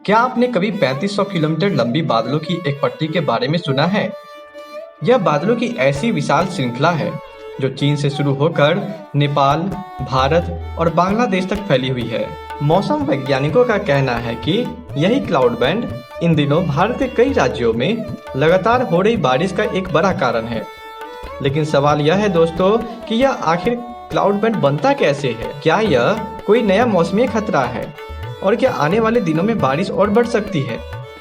क्या आपने कभी 3500 किलोमीटर लंबी बादलों की एक पट्टी के बारे में सुना है? यह बादलों की ऐसी विशाल श्रृंखला है जो चीन से शुरू होकर नेपाल, भारत और बांग्लादेश तक फैली हुई है। मौसम वैज्ञानिकों का कहना है कि यही क्लाउड बैंड इन दिनों भारत के कई राज्यों में लगातार हो रही बारिश का एक बड़ा कारण है। लेकिन सवाल यह है दोस्तों कि यह आखिर क्लाउड बैंड बनता कैसे है? क्या यह कोई नया मौसमी खतरा है और क्या आने वाले दिनों में बारिश और बढ़ सकती है?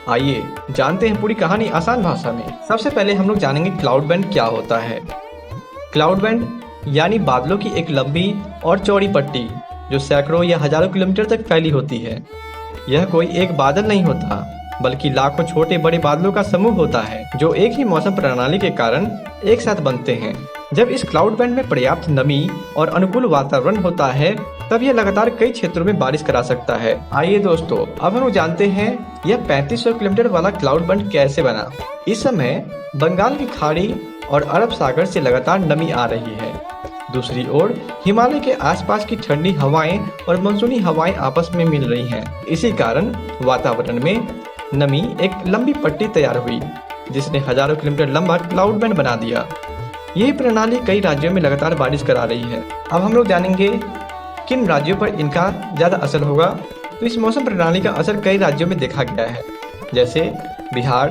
आइए जानते हैं पूरी कहानी आसान भाषा में। सबसे पहले हम लोग जानेंगे क्लाउड बैंड क्या होता है। क्लाउड बैंड यानी बादलों की एक लंबी और चौड़ी पट्टी जो सैकड़ों या हजारों किलोमीटर तक फैली होती है। यह कोई एक बादल नहीं होता बल्कि लाखों छोटे बड़े बादलों का समूह होता है जो एक ही मौसम प्रणाली के कारण एक साथ बनते हैं। जब इस क्लाउड बैंड में पर्याप्त नमी और अनुकूल वातावरण होता है तब यह लगातार कई क्षेत्रों में बारिश करा सकता है। आइए दोस्तों अब हम जानते हैं यह 3500 किलोमीटर वाला क्लाउड बैंड कैसे बना। इस समय बंगाल की खाड़ी और अरब सागर से लगातार नमी आ रही है। दूसरी ओर हिमालय के आसपास की ठंडी हवाएं और मानसूनी हवाएं आपस में मिल रही हैं। इसी कारण वातावरण में नमी एक लंबी पट्टी तैयार हुई जिसने हजारों किलोमीटर लंबा क्लाउड बैंड बना दिया। यही प्रणाली कई राज्यों में लगातार बारिश करा रही है। अब हम लोग जानेंगे किन राज्यों पर इनका ज़्यादा असर होगा। तो इस मौसम प्रणाली का असर कई राज्यों में देखा गया है, जैसे बिहार,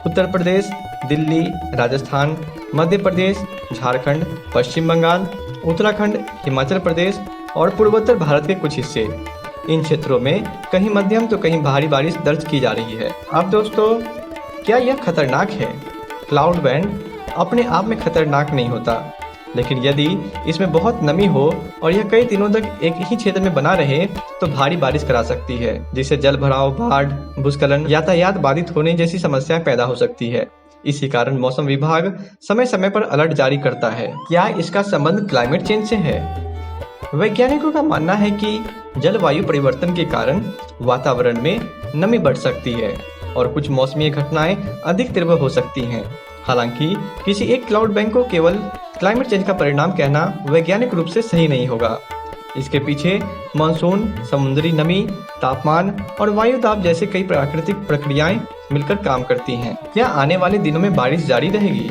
उत्तर प्रदेश, दिल्ली, राजस्थान, मध्य प्रदेश, झारखंड, पश्चिम बंगाल, उत्तराखंड, हिमाचल प्रदेश और पूर्वोत्तर भारत के कुछ हिस्से। इन क्षेत्रों में कहीं मध्यम तो कहीं भारी बारिश दर्ज की जा रही है। अब दोस्तों क्या यह खतरनाक है? क्लाउड बैंड अपने आप में खतरनाक नहीं होता, लेकिन यदि इसमें बहुत नमी हो और यह कई दिनों तक एक ही क्षेत्र में बना रहे तो भारी बारिश करा सकती है, जिससे जल भराव, बाढ़, भूस्खलन, यातायात बाधित होने जैसी समस्याएं पैदा हो सकती है। इसी कारण मौसम विभाग समय समय पर अलर्ट जारी करता है। क्या इसका संबंध क्लाइमेट चेंज से है? वैज्ञानिकों का मानना है कि जलवायु परिवर्तन के कारण वातावरण में नमी बढ़ सकती है और कुछ मौसमी घटनाएं अधिक तीव्र हो सकती हैं। हालांकि किसी एक क्लाउड बैंड को केवल क्लाइमेट चेंज का परिणाम कहना वैज्ञानिक रूप से सही नहीं होगा। इसके पीछे मानसून, समुद्री नमी, तापमान और वायु दाब जैसे कई प्राकृतिक प्रक्रियाएं मिलकर काम करती हैं। क्या आने वाले दिनों में बारिश जारी रहेगी?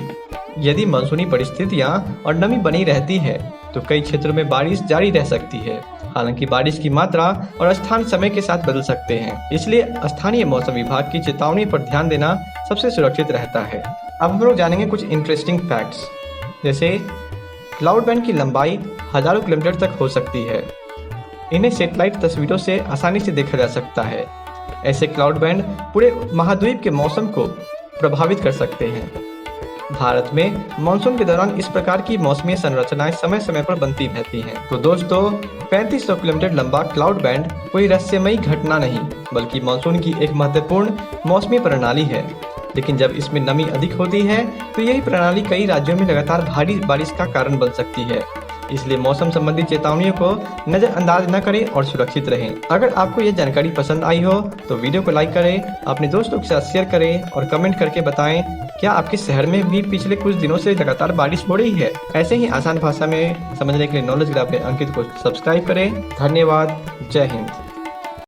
यदि मानसूनी परिस्थितियां और नमी बनी रहती है तो कई क्षेत्रों में बारिश जारी रह सकती है। हालांकि बारिश की मात्रा और स्थान समय के साथ बदल सकते हैं, इसलिए स्थानीय मौसम विभाग की चेतावनी पर ध्यान देना सबसे सुरक्षित रहता है। अब हम लोग जानेंगे कुछ इंटरेस्टिंग फैक्ट्स, जैसे क्लाउड बैंड की लंबाई हजारों किलोमीटर तक हो सकती है। इन्हें सैटेलाइट तस्वीरों से आसानी से देखा जा सकता है। ऐसे क्लाउड बैंड पूरे महाद्वीप के मौसम को प्रभावित कर सकते हैं। भारत में मानसून के दौरान इस प्रकार की मौसमी संरचनाएं समय समय पर बनती रहती हैं। तो दोस्तों 3500 किलोमीटर लंबा क्लाउड बैंड कोई रहस्यमयी घटना नहीं बल्कि मानसून की एक महत्वपूर्ण मौसमी प्रणाली है। लेकिन जब इसमें नमी अधिक होती है तो यही प्रणाली कई राज्यों में लगातार भारी बारिश का कारण बन सकती है। इसलिए मौसम संबंधी चेतावनियों को नजरअंदाज न करें और सुरक्षित रहें। अगर आपको यह जानकारी पसंद आई हो तो वीडियो को लाइक करें, अपने दोस्तों के साथ शेयर करें और कमेंट करके बताएं क्या आपके शहर में भी पिछले कुछ दिनों से लगातार बारिश हो रही है। ऐसे ही आसान भाषा में समझने के लिए नॉलेज ग्राफ में अंकित को सब्सक्राइब करें। धन्यवाद। जय हिंद।